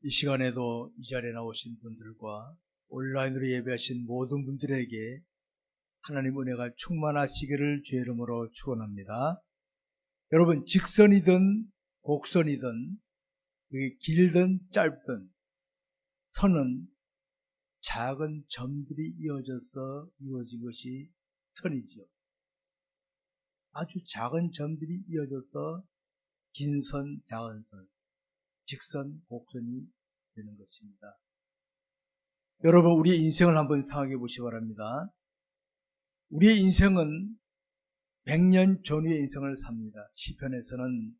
이 시간에도 이 자리에 나오신 분들과 온라인으로 예배하신 모든 분들에게 하나님 은혜가 충만하시기를 주의 이름으로 축원합니다. 여러분, 직선이든 곡선이든 길든 짧든 선은 작은 점들이 이어져서 이루어진 것이 선이죠. 아주 작은 점들이 이어져서 긴 선, 작은 선, 직선, 곡선이 되는 것입니다. 여러분, 우리의 인생을 한번 생각해 보시기 바랍니다. 우리의 인생은 100년 전후의 인생을 삽니다. 시편에서는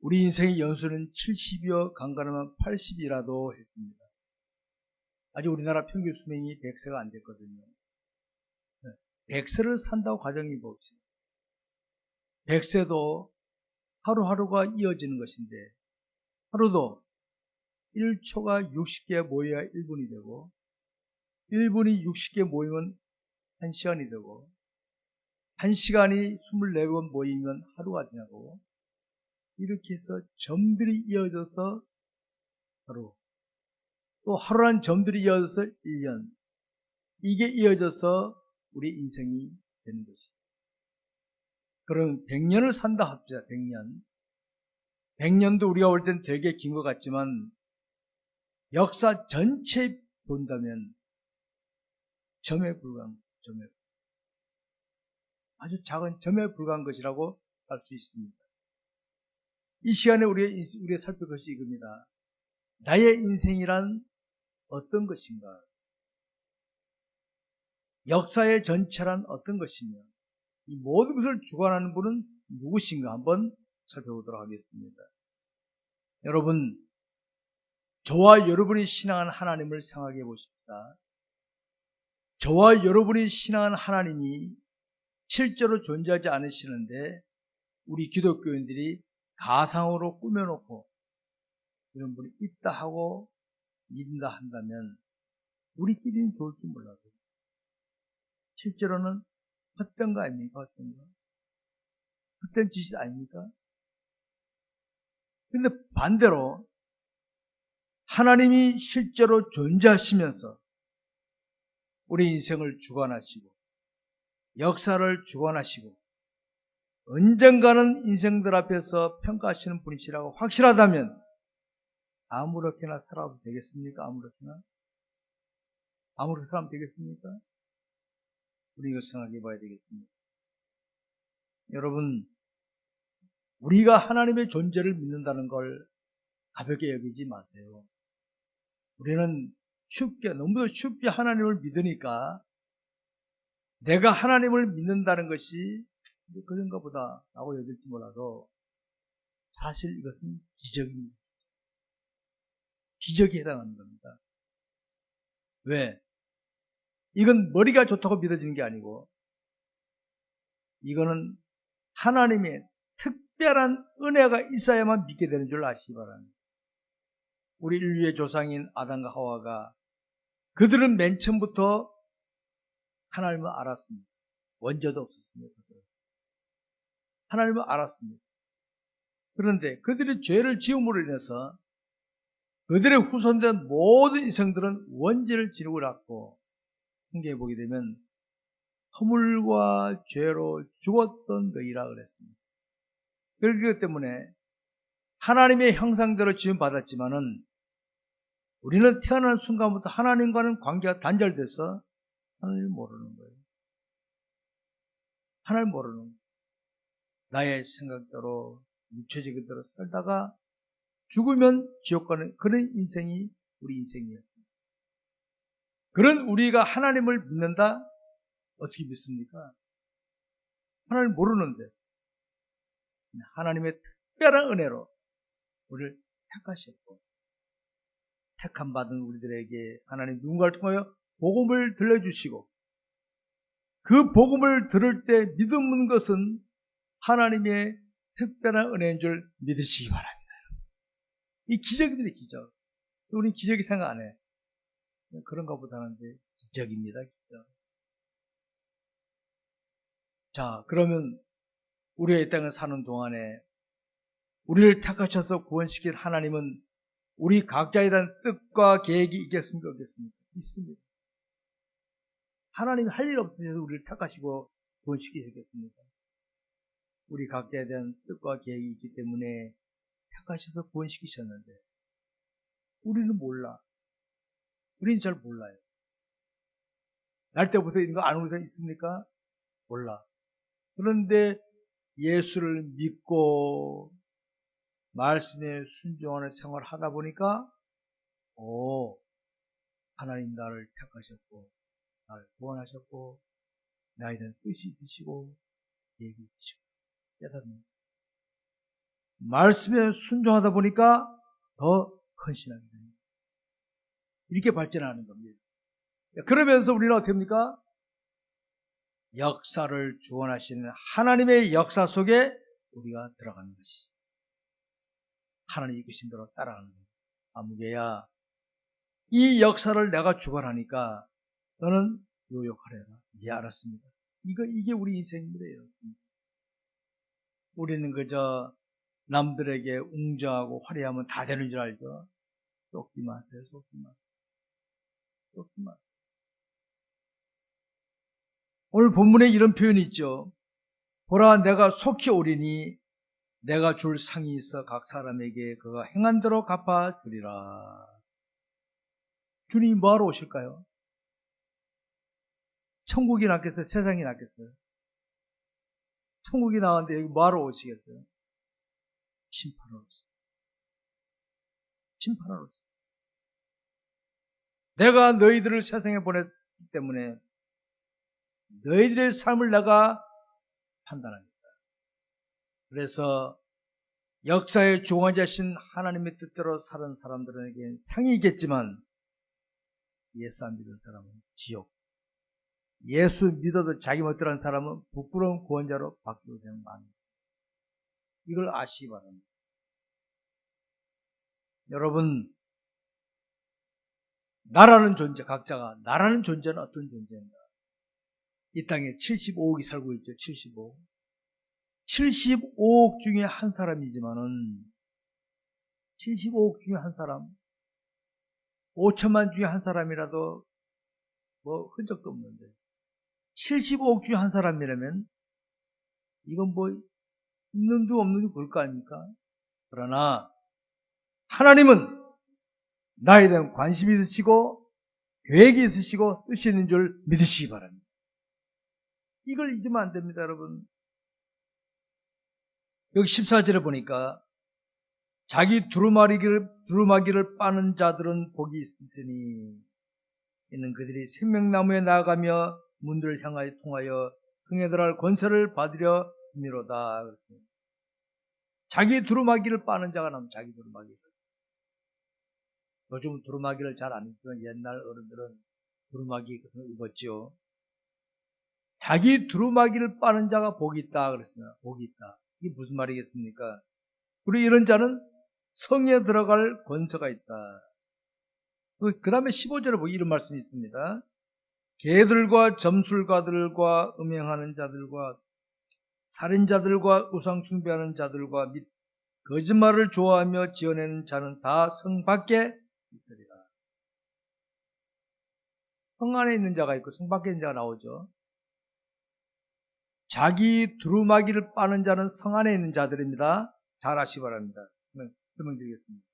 우리 인생의 연수는 70이여 강건하면 80이라도 했습니다. 아직 우리나라 평균 수명이 100세가 안 됐거든요. 100세를 산다고 가정해 봅시다. 100세도 하루하루가 이어지는 것인데 하루도 1초가 60개 모여야 1분이 되고 1분이 60개 모이면 1시간이 되고 1시간이 24번 모이면 하루가 되고 이렇게 해서 점들이 이어져서 하루, 또 하루란 점들이 이어져서 1년, 이게 이어져서 우리 인생이 되는 것입니다. 그럼 100년을 산다 합시다. 100년. 100년도 우리가 볼 땐 되게 긴 것 같지만 역사 전체 본다면 점에 불과한 점에 아주 작은 점에 불과한 것이라고 할 수 있습니다. 이 시간에 우리가 살필 것이 이겁니다. 나의 인생이란 어떤 것인가? 역사의 전체란 어떤 것이며 이 모든 것을 주관하는 분은 누구신가 한번 살펴보도록 하겠습니다. 여러분, 저와 여러분이 신앙한 하나님을 생각해 보십시다. 저와 여러분이 신앙한 하나님이 실제로 존재하지 않으시는데 우리 기독교인들이 가상으로 꾸며놓고 이런 분이 있다 하고 믿는다 한다면 우리끼리는 좋을 줄 몰라도 실제로는 헛된 거 아닙니까? 헛된 거. 헛된 짓이 아닙니까? 근데 반대로 하나님이 실제로 존재하시면서 우리 인생을 주관하시고 역사를 주관하시고 언젠가는 인생들 앞에서 평가하시는 분이시라고 확실하다면 아무렇게나 살아도 되겠습니까? 아무렇게 살아도 되겠습니까? 우리 이걸 생각해 봐야 되겠습니다. 여러분, 우리가 하나님의 존재를 믿는다는 걸 가볍게 여기지 마세요. 우리는 너무도 쉽게 하나님을 믿으니까 내가 하나님을 믿는다는 것이 그런가 보다 라고 여길지 몰라도 사실 이것은 기적입니다. 기적에 해당하는 겁니다. 왜? 이건 머리가 좋다고 믿어지는 게 아니고 이거는 하나님의 특별한 은혜가 있어야만 믿게 되는 줄 아시기 바랍니다. 우리 인류의 조상인 아담과 하와가 그들은 맨 처음부터 하나님을 알았습니다. 원죄도 없었습니다. 하나님을 알았습니다. 그런데 그들이 죄를 지음으로 인해서 그들의 후손된 모든 인생들은 원죄를 지르고 났고 성경에 보게 되면 허물과 죄로 죽었던 너희라 그랬습니다. 그렇기 때문에 하나님의 형상대로 지음받았지만은 우리는 태어난 순간부터 하나님과는 관계가 단절돼서 하나님을 모르는 거예요. 하나님을 모르는 거예요. 나의 생각대로 육체적인 대로 살다가 죽으면 지옥 가는 그런 인생이 우리 인생이었습니다. 그런 우리가 하나님을 믿는다? 어떻게 믿습니까? 하나님을 모르는데 하나님의 특별한 은혜로 우리를 택하셨고 택함 받은 우리들에게 하나님 누군가를 통하여 복음을 들려주시고 그 복음을 들을 때 믿는 것은 하나님의 특별한 은혜인 줄 믿으시기 바랍니다. 이 기적입니다. 기적. 우리는 기적이 생각 안 해. 그런가 보다 하는데 기적입니다. 기적. 자, 그러면 우리가 이 땅을 사는 동안에 우리를 택하셔서 구원시킨 하나님은 우리 각자에 대한 뜻과 계획이 있겠습니까? 없겠습니까? 있습니다. 하나님이 할 일 없으셔서 우리를 택하시고 구원시키셨겠습니까? 우리 각자에 대한 뜻과 계획이 있기 때문에 택하셔서 구원시키셨는데 우리는 몰라. 우리는 잘 몰라요. 날 때부터 이런 거 아는 사람 있습니까? 몰라. 그런데 예수를 믿고 말씀에 순종하는 생활을 하다 보니까 하나님 나를 택하셨고 나를 구원하셨고 나에 대한 뜻이 있으시고 계획이 있으시고 깨닫는 말씀에 순종하다 보니까 더 헌신하게 됩니다. 이렇게 발전하는 겁니다. 그러면서 우리는 어떻게 합니까? 역사를 주관하시는 하나님의 역사 속에 우리가 들어가는 것이 하나님이 이끄신 대로 따라가는 거예요. 아무개야 이 역사를 내가 주관하니까 너는 요 역할을 해라. 예, 알았습니다. 이게 우리 인생입니다. 우리는 그저 남들에게 웅장하고 화려하면 다 되는 줄 알죠. 쏙지 마세요. 쏙지 마세요. 쏙지 마세요. 오늘 본문에 이런 표현이 있죠. 보라 내가 속히 오리니 내가 줄 상이 있어 각 사람에게 그가 행한 대로 갚아주리라. 주님이 뭐하러 오실까요? 천국이 낫겠어요? 세상이 낫겠어요? 천국이 나왔는데 여기 뭐하러 오시겠어요? 심판하러 오세요. 심판하러 오세요. 내가 너희들을 세상에 보냈기 때문에 너희들의 삶을 내가 판단합니다. 그래서 역사의 주관자신 하나님의 뜻대로 사는 사람들에게는 상이 있겠지만 예수 안 믿은 사람은 지옥, 예수 믿어도 자기 멋대로 한 사람은 부끄러운 구원자로 바뀌게 되는 마음입니다. 이걸 아시기 바랍니다. 여러분, 나라는 존재, 각자가 나라는 존재는 어떤 존재인가? 이 땅에 75억이 살고 있죠. 75억. 75억 중에 한 사람이지만은 75억 중에 한 사람, 5천만 중에 한 사람이라도 뭐 흔적도 없는데 75억 중에 한 사람이라면 이건 뭐 있는 둥 없는 둥 그럴 거 아닙니까? 그러나 하나님은 나에 대한 관심이 있으시고 계획이 있으시고 뜻이 있는 줄 믿으시기 바랍니다. 이걸 잊으면 안 됩니다, 여러분. 여기 14절에 보니까 자기 두루마기를 빠는 자들은 복이 있으니 이는 그들이 생명나무에 나아가며 문들을 향하여 통하여 성에 들어갈 권세를 받으려 함이로다. 자기 두루마기를 빠는 자가 나면 자기 두루마기를. 요즘은 두루마기를 잘 안 입지만 옛날 어른들은 두루마기 같은 거 입었죠. 자기 두루마기를 빠는 자가 복이 있다 그랬습니다. 복이 있다. 이게 무슨 말이겠습니까? 우리 이런 자는 성에 들어갈 권세가 있다. 그 다음에 15절에 보기 이런 말씀이 있습니다. 개들과 점술가들과 음행하는 자들과 살인자들과 우상 숭배하는 자들과 및 거짓말을 좋아하며 지어내는 자는 다 성 밖에 있으리라. 성 안에 있는 자가 있고 성 밖에 있는 자가 나오죠. 자기 두루마기를 빠는 자는 성 안에 있는 자들입니다. 잘 아시기 바랍니다. 설명드리겠습니다.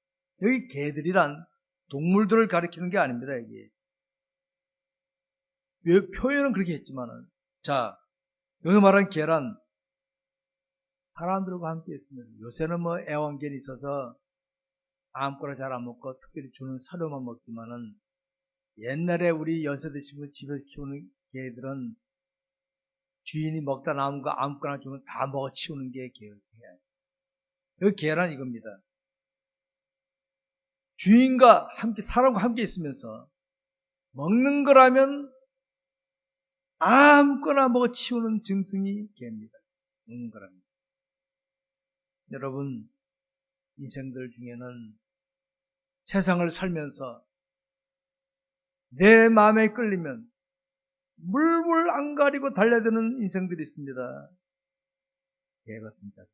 여기 개들이란 동물들을 가리키는 게 아닙니다. 이게 표현은 그렇게 했지만은, 자, 여기 말하는 개란 사람들과 함께 있습니다. 요새는 뭐 애완견이 있어서 아무거나 잘 안 먹고 특별히 주는 사료만 먹지만은 옛날에 우리 연세 드신 분 집에서 키우는 개들은 주인이 먹다 남은 거 아무거나 주면 다 먹어 치우는 게 개예요. 여기 개란 이겁니다. 주인과 함께, 사람과 함께 있으면서 먹는 거라면 아무거나 먹어 치우는 짐승이 개입니다. 먹는 거라면. 여러분, 인생들 중에는 세상을 살면서 내 마음에 끌리면 물불 안 가리고 달려드는 인생들이 있습니다. 개 같은 자들.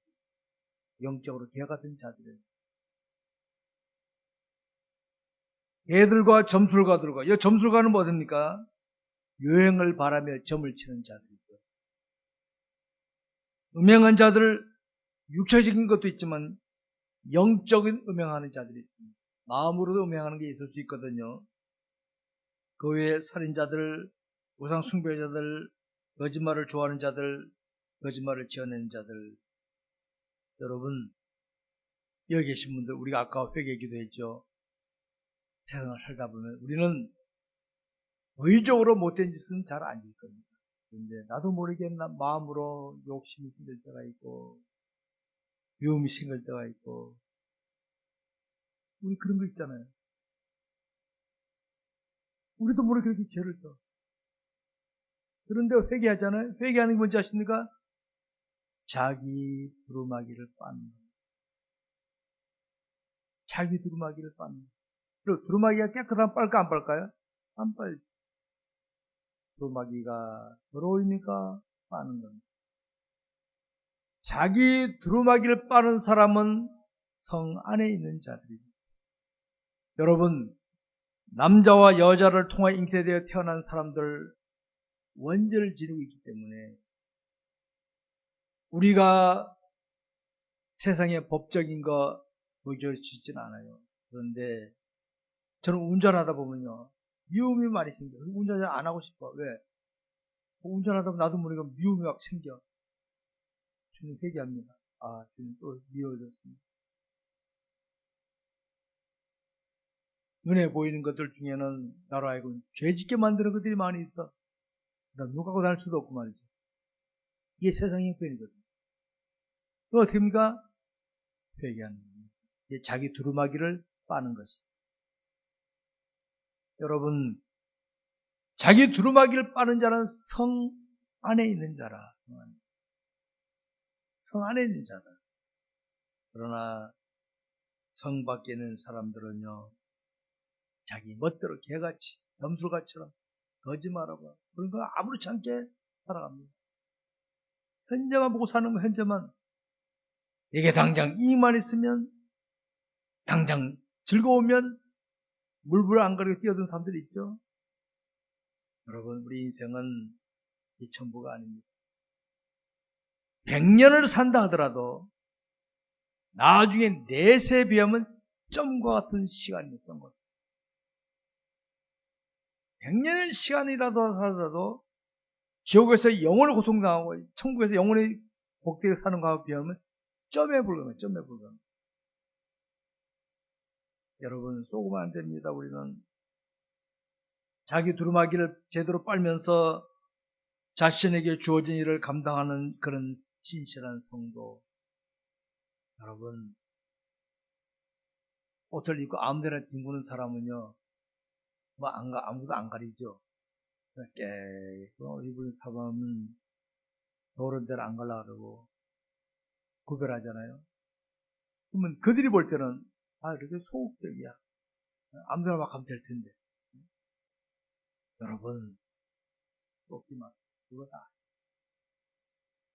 영적으로 개 같은 자들이에요. 애들과 점술가들과, 이 점술가는 뭐입니까? 유행을 바라며 점을 치는 자들이죠. 음행한 자들, 육체적인 것도 있지만 영적인 음행하는 자들이 있습니다. 마음으로도 음행하는 게 있을 수 있거든요. 그 외에 살인자들, 우상 숭배자들, 거짓말을 좋아하는 자들, 거짓말을 지어내는 자들. 여러분, 여기 계신 분들, 우리가 아까 회개기도 했죠. 세상을 살다 보면 우리는 의적으로 못된 짓은 잘 안 질 겁니다. 근데 나도 모르게 마음으로 욕심이 생길 때가 있고, 미움이 생길 때가 있고, 우리 그런 거 있잖아요. 우리도 모르게 그렇게 죄를 져. 그런데 회개하잖아요. 회개하는 게 뭔지 아십니까? 자기 두루마기를 빠는 거예요. 자기 두루마기를 빠는 거예요. 그리고 두루마기가 깨끗하면 빨까 안 빨까요? 안 빨지. 두루마기가 더러우니까 빠는 겁니다. 자기 두루마기를 빠는 사람은 성 안에 있는 자들입니다. 여러분, 남자와 여자를 통해 잉태되어 태어난 사람들 원죄를 지니고 있기 때문에 우리가 세상의 법적인 거 보여주지는 않아요. 그런데 저는 운전하다 보면요, 미움이 많이 생겨요. 운전 안 하고 싶어. 왜? 운전하다 보면 나도 모르게 미움이 막 생겨. 주님 회개합니다. 아, 주님 또 미워졌습니다. 눈에 보이는 것들 중에는 나로 알고 죄짓게 만드는 것들이 많이 있어. 눈 감고 다닐 수도 없고 말이죠. 이게 세상의 형편이거든요. 그럼 어떻게 합니까? 회개하는 겁니다. 이게 자기 두루마기를 빠는 것이. 여러분, 자기 두루마기를 빠는 자는 성 안에 있는 자라. 성 안에 있는 자다. 그러나 성 밖에 있는 사람들은요, 자기 멋대로 개같이 점술가처럼 거짓말하고 그런 거 아무렇지 않게 살아갑니다. 현재만 보고 사는 거, 현재만. 이게 당장 이익만 있으면, 당장 즐거우면 물불 안 가리고 뛰어든 사람들이 있죠. 여러분, 우리 인생은 이 천부가 아닙니다. 100년을 산다 하더라도 나중에 넷에 비하면 점과 같은 시간이에요. 점과. 100년의 시간이라도 살아도 지옥에서 영원히 고통당하고 천국에서 영원히 복되게 사는 것과 비하면 점에 불과해요. 점에 불과해요. 여러분, 속으면 안 됩니다. 우리는 자기 두루마기를 제대로 빨면서 자신에게 주어진 일을 감당하는 그런 진실한 성도. 여러분, 옷을 입고 아무데나 뒹구는 사람은요, 아무도 안 가리죠. 깨끗 입은 사람은 더러운 데를 안 가려고 그러고 구별하잖아요. 그러면 그들이 볼 때는, 이렇게 소극적이야. 아무데나 막 가면 될 텐데. 여러분, 속지 마세요. 그거다.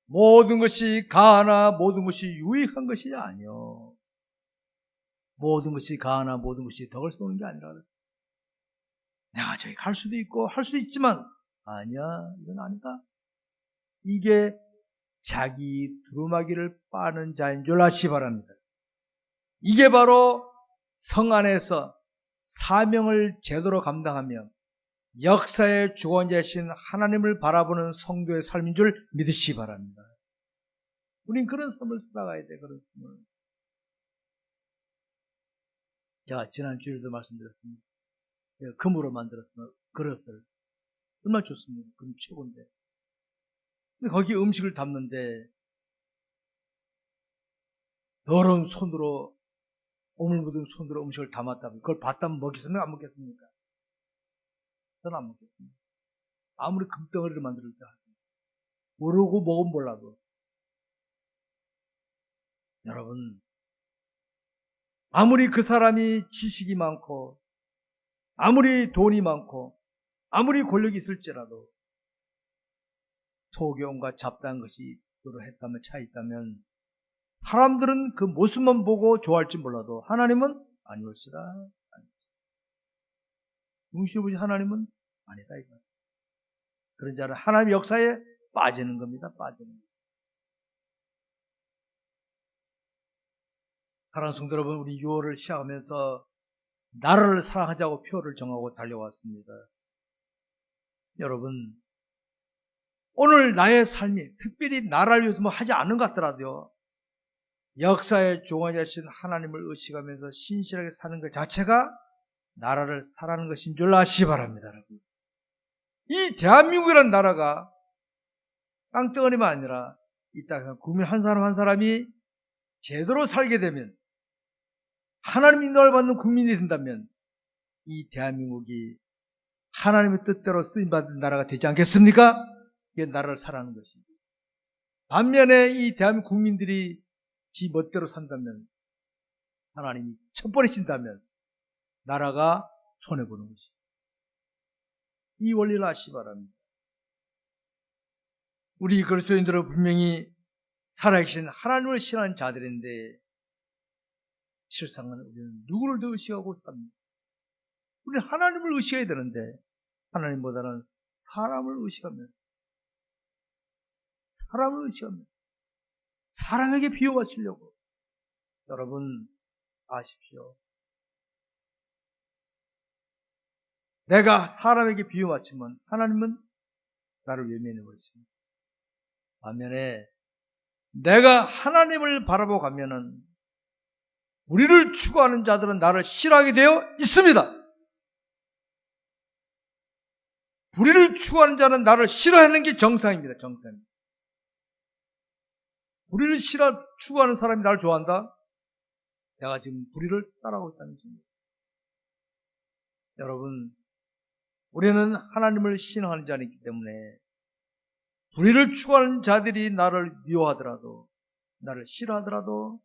모든 것이 가하나 모든 것이 유익한 것이 아니요. 모든 것이 가하나 모든 것이 덕을 쏘는 게 아니라 그랬어요. 내가 저기 갈 수도 있고 할 수 있지만 아니야, 이건 아니다. 이게 자기 두루마기를 빠는 자인 줄 아시기 바랍니다. 이게 바로 성 안에서 사명을 제대로 감당하며 역사의 주관자이신 하나님을 바라보는 성도의 삶인 줄 믿으시기 바랍니다. 우린 그런 삶을 살아가야 돼. 그런 삶을. 제가 지난 주일에도 말씀드렸습니다. 금으로 만들었으면 그릇을 얼마나 좋습니다. 금 최고인데. 근데 거기 음식을 담는데 더러운 손으로, 오물 묻은 손으로 음식을 담았다면 그걸 봤다면 먹겠습니까? 안 먹겠습니까? 저는 안 먹겠습니다. 아무리 금덩어리를 만들 때 모르고 먹으면 몰라도. 여러분, 아무리 그 사람이 지식이 많고 아무리 돈이 많고 아무리 권력이 있을지라도 속에 온갖 잡다한 것이 했다면 차 있다면 사람들은 그 모습만 보고 좋아할지 몰라도 하나님은 아니올시다. 중심을 보신 하나님은 아니다 이거. 그런 자는 하나님의 역사에 빠지는 겁니다. 빠지는 것. 사랑하는 성도 여러분, 우리 6월을 시작하면서 나라를 사랑하자고 표를 정하고 달려왔습니다. 여러분, 오늘 나의 삶이 특별히 나라를 위해서 뭐 하지 않는 것 같더라도요, 역사의 종아리이신 하나님을 의식하면서 신실하게 사는 것 자체가 나라를 사랑하는 것인 줄 아시기 바랍니다. 여러분. 이 대한민국이라는 나라가 깡덩어리만 아니라 이 땅에서 국민 한 사람 한 사람이 제대로 살게 되면, 하나님 인도를 받는 국민이 된다면 이 대한민국이 하나님의 뜻대로 쓰임받은 나라가 되지 않겠습니까? 이게 나라를 사랑하는 것입니다. 반면에 이 대한민국 국민들이 지 멋대로 산다면, 하나님이 쳐버리신다면 나라가 손해보는 것입니다. 이 원리를 아시기 바랍니다. 우리 그리스도인들은 분명히 살아계신 하나님을 신하는 자들인데, 실상은 우리는 누구를 더 의식하고 삽니까? 우리는 하나님을 의식해야 되는데 하나님보다는 사람을 의식하면서 사람에게 비유 맞추려고. 여러분 아십시오. 내가 사람에게 비유 맞추면 하나님은 나를 외면해 버리십니다. 반면에 내가 하나님을 바라보고 가면은 우리를 추구하는 자들은 나를 싫어하게 되어 있습니다. 우리를 추구하는 자는 나를 싫어하는 게 정상입니다. 정상입니다. 우리를 추구하는 사람이 나를 좋아한다? 내가 지금 불의를 따라하고 있다는 것입니다. 여러분, 우리는 하나님을 신앙하는 자이기 때문에 불의를 추구하는 자들이 나를 미워하더라도, 나를 싫어하더라도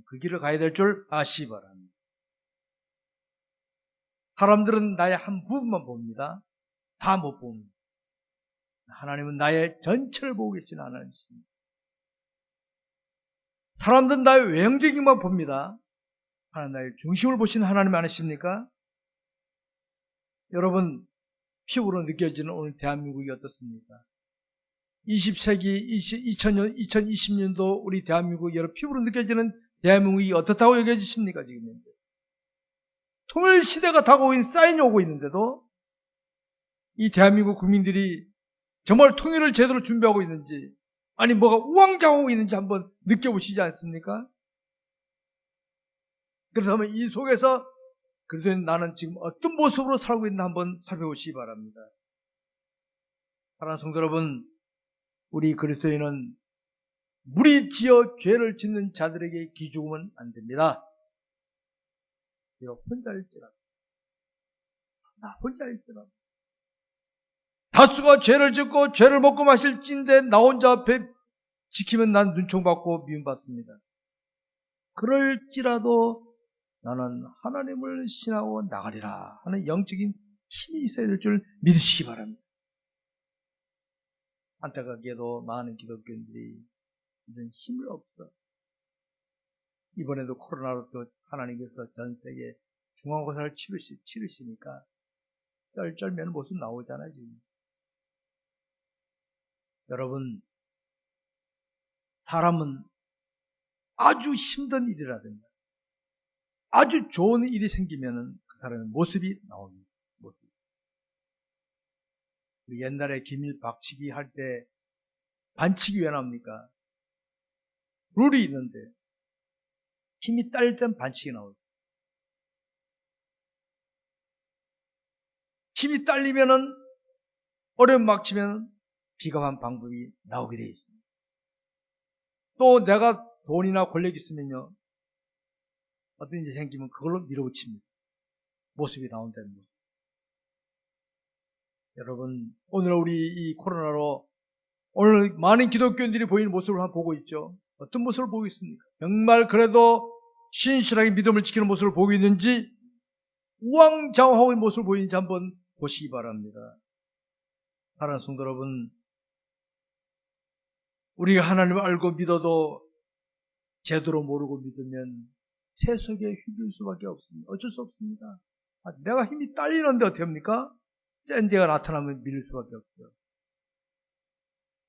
그 길을 가야 될 줄 아시기 바랍니다. 사람들은 나의 한 부분만 봅니다. 다 못 봅니다. 하나님은 나의 전체를 보고 계시는 하나님이십니다. 사람들은 나의 외형적인 것만 봅니다. 하나님 나의 중심을 보시는 하나님 아니십니까? 여러분, 피부로 느껴지는 오늘 대한민국이 어떻습니까? 20세기 2020년도 우리 대한민국 여러분 피부로 느껴지는 대한민국이 어떻다고 여겨지십니까? 지금 통일시대가 다가오고 있는 사인이 오고 있는데도 이 대한민국 국민들이 정말 통일을 제대로 준비하고 있는지, 아니 뭐가 우왕좌왕하고 있는지 한번 느껴보시지 않습니까? 그래서 한번 이 속에서 그래도 나는 지금 어떤 모습으로 살고 있나 한번 살펴보시기 바랍니다. 사랑하는 성도 여러분, 우리 그리스도인은 무리지어 죄를 짓는 자들에게 기죽으면 안 됩니다. 비록 혼자일지라도, 나 혼자일지라도, 다수가 죄를 짓고 죄를 먹고 마실진데 나 혼자 앞에 지키면 난 눈총받고 미움받습니다. 그럴지라도 나는 하나님을 신하고 나가리라 하는 영적인 힘이 있어야 될 줄 믿으시기 바랍니다. 안타깝게도 많은 기독교인들이 이런 힘이 없어. 이번에도 코로나로 또 하나님께서 전 세계 중간고사를 치르시니까 쩔쩔매는 모습 나오잖아요, 지금. 여러분, 사람은 아주 힘든 일이라든가 아주 좋은 일이 생기면은 그 사람의 모습이 나옵니다. 모습. 옛날에 기밀 박치기 할 때 반치기 왜 나옵니까? 룰이 있는데 힘이 딸릴 땐 반치기 나오죠. 힘이 딸리면은 어려움 막 치면 비겁한 방법이 나오게 되어 있습니다. 또 내가 돈이나 권력이 있으면요, 어떤 일이 생기면 그걸로 밀어붙입니다. 모습이 나온다는 거죠. 여러분, 오늘 우리 이 코로나로 오늘 많은 기독교인들이 보이는 모습을 한번 보고 있죠. 어떤 모습을 보고 있습니까? 정말 그래도 신실하게 믿음을 지키는 모습을 보고 있는지, 우왕좌왕하고 있는 모습을 보이는지 한번 보시기 바랍니다. 사랑하는 성도 여러분, 우리가 하나님을 알고 믿어도 제대로 모르고 믿으면 세속에 휘둘 수밖에 없습니다. 어쩔 수 없습니다. 내가 힘이 딸리는데 어떻게 합니까? 센 데가 나타나면 밀릴 수밖에 없죠.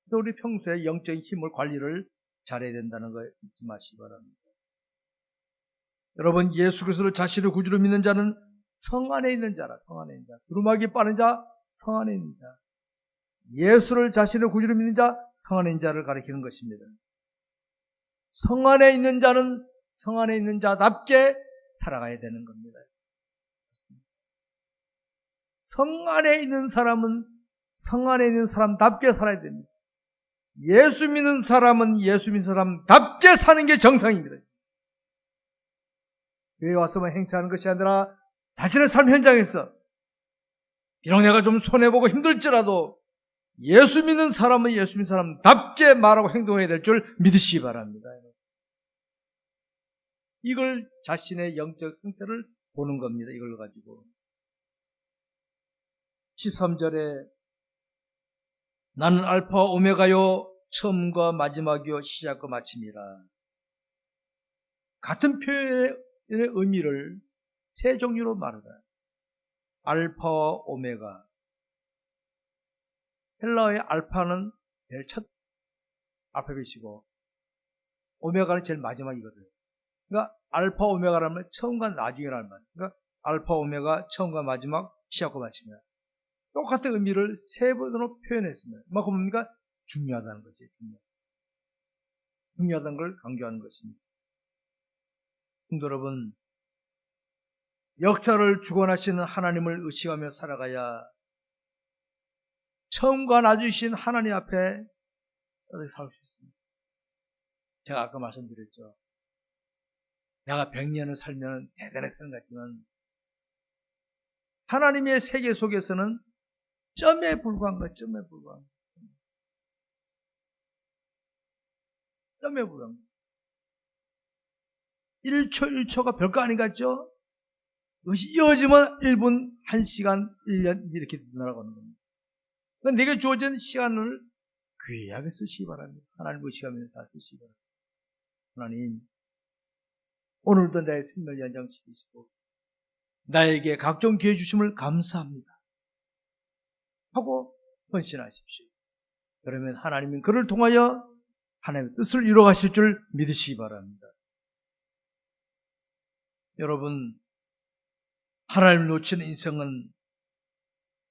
그래서 우리 평소에 영적인 힘을 관리를 잘해야 된다는 거 잊지 마시기 바랍니다. 여러분, 예수 그리스도를 자신의 구주로 믿는 자는 성 안에 있는 자라. 성 안에 있는 자. 두루마기 빠는 자, 성 안에 있는 자. 예수를 자신의 구주로 믿는 자, 성 안에 있는 자를 가리키는 것입니다. 성 안에 있는 자는 성 안에 있는 자답게 살아가야 되는 겁니다. 성 안에 있는 사람은 성 안에 있는 사람답게 살아야 됩니다. 예수 믿는 사람은 예수 믿는 사람답게 사는 게 정상입니다. 여기 와서만 행세하는 것이 아니라 자신의 삶 현장에서 비록 내가 좀 손해보고 힘들지라도 예수 믿는 사람은 예수 믿는 사람답게 말하고 행동해야 될 줄 믿으시기 바랍니다. 이걸 자신의 영적 상태를 보는 겁니다. 이걸 가지고 13절에 나는 알파 오메가요 처음과 마지막이요 시작과 마침이라. 같은 표현의 의미를 세 종류로 말하다. 알파와 오메가. 헬라어의 알파는 제일 첫 알파벳이고 오메가는 제일 마지막이거든요. 그러니까 알파 오메가라면 처음과 나중이라는 말. 그러니까 알파 오메가 처음과 마지막 시작과 마침이다. 똑같은 의미를 세 번으로 표현했습니다. 그만큼 뭡니까? 중요하다는 거지. 중요하다는 걸 강조하는 것입니다. 성도 여러분, 역사를 주관하시는 하나님을 의식하며 살아가야 처음과 나중이신 하나님 앞에 어떻게 살 수 있습니다. 제가 아까 말씀드렸죠. 내가 100년을 살면 대단히 사는 것 같지만 하나님의 세계 속에서는 점에 불과한 거예요. 점에 불과한 거예요. 점에 불과한 거예요. 1초 1초가 별거 아닌 것 같죠? 이것이 이어지면 1분, 1시간, 1년 이렇게 날아가는 겁니다. 그러니까 내게 주어진 시간을 귀하게 쓰시기 바랍니다. 하나님 의식하면서 쓰시기 바랍니다. 하나님, 오늘도 내 생명을 연장시키시고 나에게 각종 기회 주심을 감사합니다. 하고 헌신하십시오. 그러면 하나님은 그를 통하여 하나님의 뜻을 이루어가실 줄 믿으시기 바랍니다. 여러분, 하나님을 놓치는 인생은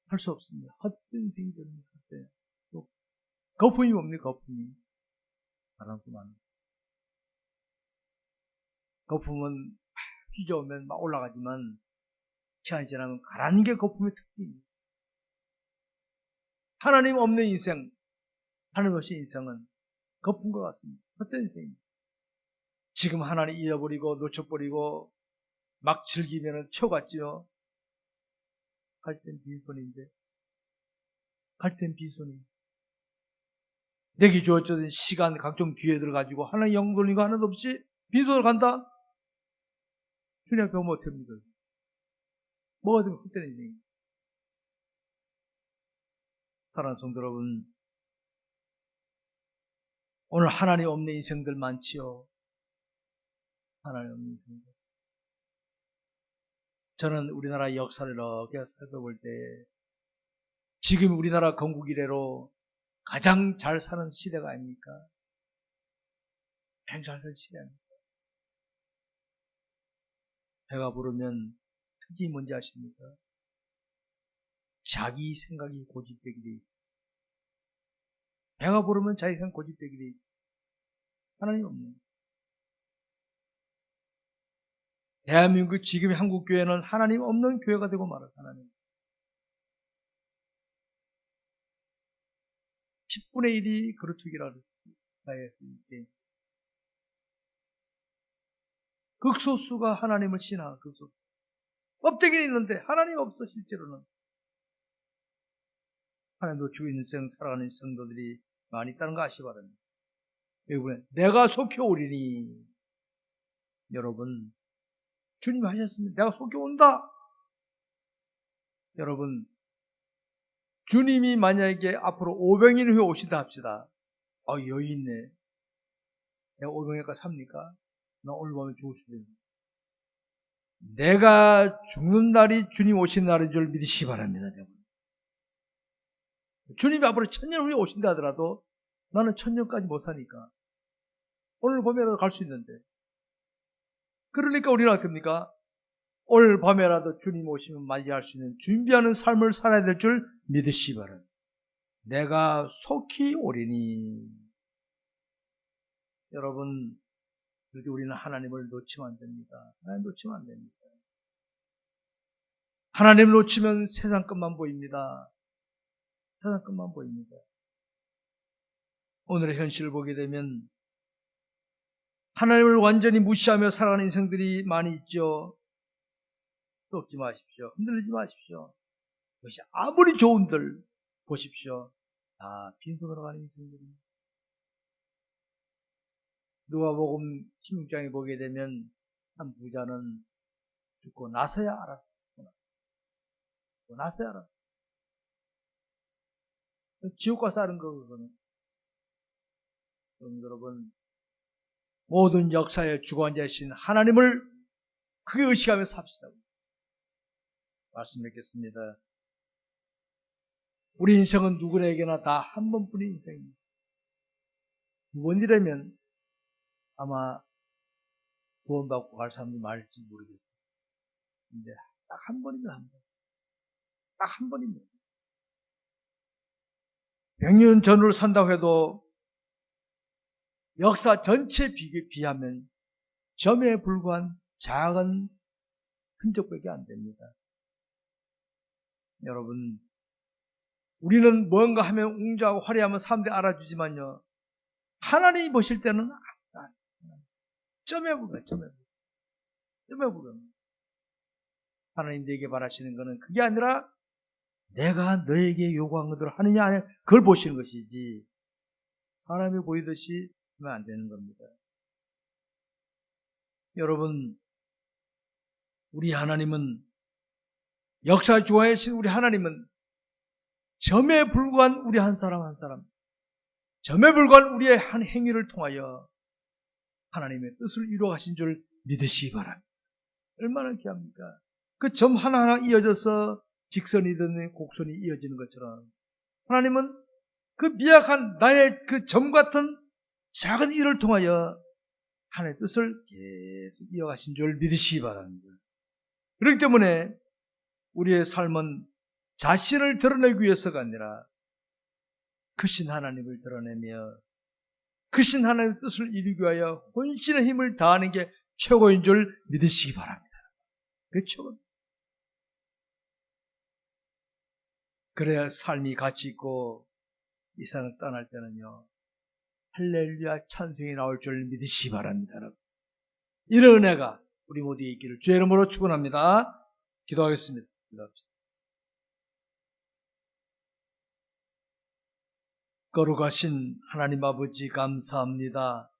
할 수 없습니다. 헛된 인생이 됩니다. 거품이 뭡니까? 거품이. 바람구만. 거품은 휘저으면 막 올라가지만 시간이 지나면 가라앉는 게 거품의 특징입니다. 하나님 없는 인생, 하나님 없이 인생은 거품과 같습니다. 헛된 인생입니다. 지금 하나님 잃어버리고 놓쳐버리고 막 즐기면 쳐갔죠. 갈 땐 빈손인데, 갈 땐 빈손이. 내게 주어진 시간, 각종 기회들을 가지고 하나님 영 돌린 거 하나도 없이 빈손으로 간다? 주님 앞에 오면 어떻게 합니까? 뭐가 되면 헛된 인생입니다. 사랑하는 성도 여러분, 오늘 하나님 없는 인생들 많지요. 하나님 없는 인생들. 저는 우리나라 역사를 이렇게 살펴볼 때 지금 우리나라 건국 이래로 가장 잘 사는 시대가 아닙니까? 가장 잘 사는 시대 아닙니까? 배가 부르면 특징이 뭔지 아십니까? 자기 생각이 고집되게 돼 있어요. 배가 부르면 자기 생각 고집되게 돼 있어요. 하나님 없는. 대한민국 지금의 한국 교회는 하나님 없는 교회가 되고 말아요. 하나님. 10분의 1이 그루트기라고 했어요. 극소수가 하나님을 신앙하는 극소수. 껍데기는 있는데 하나님 없어 실제로는. 하나님 놓치고 있는 생 살아가는 성도들이 많이 있다는 거 아시기 바랍니다. 여러분, 내가 속히 오리니. 여러분, 주님 하셨습니다. 내가 속히 온다. 여러분, 주님이 만약에 앞으로 500년 후에 오신다 합시다. 여유 있네. 내가 500년까지 삽니까? 나 오늘 밤에 죽을 수도 있네. 내가 죽는 날이 주님 오신 날인 줄 믿으시기 바랍니다. 주님이 앞으로 1000년 후에 오신다 하더라도 나는 1000년까지 못 사니까 오늘 밤에라도 갈 수 있는데, 그러니까 우리는 어떻습니까? 오늘 밤에라도 주님 오시면 맞이할 수 있는 준비하는 삶을 살아야 될 줄 믿으시기 바랍니다. 내가 속히 오리니. 여러분, 그렇게 우리는 하나님을 놓치면 안 됩니다. 하나님 놓치면 안 됩니다. 하나님을 놓치면 세상 것만 보입니다. 세상 것만 보입니다. 오늘의 현실을 보게 되면 하나님을 완전히 무시하며 살아가는 인생들이 많이 있죠. 썩지 마십시오. 흔들리지 마십시오. 그것이 아무리 좋은들 보십시오. 다 빈손으로 가는 인생들입니다. 누가복음 16장에 보게 되면 한 부자는 죽고 나서야 알았어요. 죽고 나서야 알았어요. 지옥과 싸는 거, 그거는. 여러분, 모든 역사의 주관자이신 하나님을 크게 의식하며 삽시다. 말씀드리겠습니다. 우리 인생은 누구에게나 다 한 번뿐인 인생입니다. 무언이라면 아마 구원받고 갈 사람도 많을지 모르겠어요. 근데 딱 한 번이면 한 번. 딱 한 번입니다. 100년 전으로 산다고 해도 역사 전체에 비하면 점에 불과한 작은 흔적밖에 안 됩니다. 여러분, 우리는 뭔가 하면 웅장하고 화려하면 사람들이 알아주지만요, 하나님이 보실 때는 점에 불과해요. 점에 불과해요. 하나님 내게 바라시는 것은 그게 아니라 내가 너에게 요구한 것들을 하느냐 아니냐, 그걸 보시는 것이지 사람이 보이듯이 하면 안 되는 겁니다. 여러분, 우리 하나님은, 역사 주관하신 우리 하나님은 점에 불과한 우리 한 사람 한 사람, 점에 불과한 우리의 한 행위를 통하여 하나님의 뜻을 이루어가신 줄 믿으시기 바랍니다. 얼마나 귀합니까? 그 점 하나하나 이어져서 직선이든 곡선이 이어지는 것처럼 하나님은 그 미약한 나의 그 점 같은 작은 일을 통하여 하나님의 뜻을 계속 이어가신 줄 믿으시기 바랍니다. 그렇기 때문에 우리의 삶은 자신을 드러내기 위해서가 아니라 크신 하나님을 드러내며 크신 하나님의 뜻을 이루기 위하여 혼신의 힘을 다하는 게 최고인 줄 믿으시기 바랍니다. 그게 최고입니다. 그래야 삶이 가치 있고 이 세상을 떠날 때는요, 할렐루야 찬송이 나올 줄 믿으시기 바랍니다. 이런 은혜가 우리 모두에 있기를 주의 이름으로 축원합니다. 기도하겠습니다. 거룩하신 하나님 아버지 감사합니다.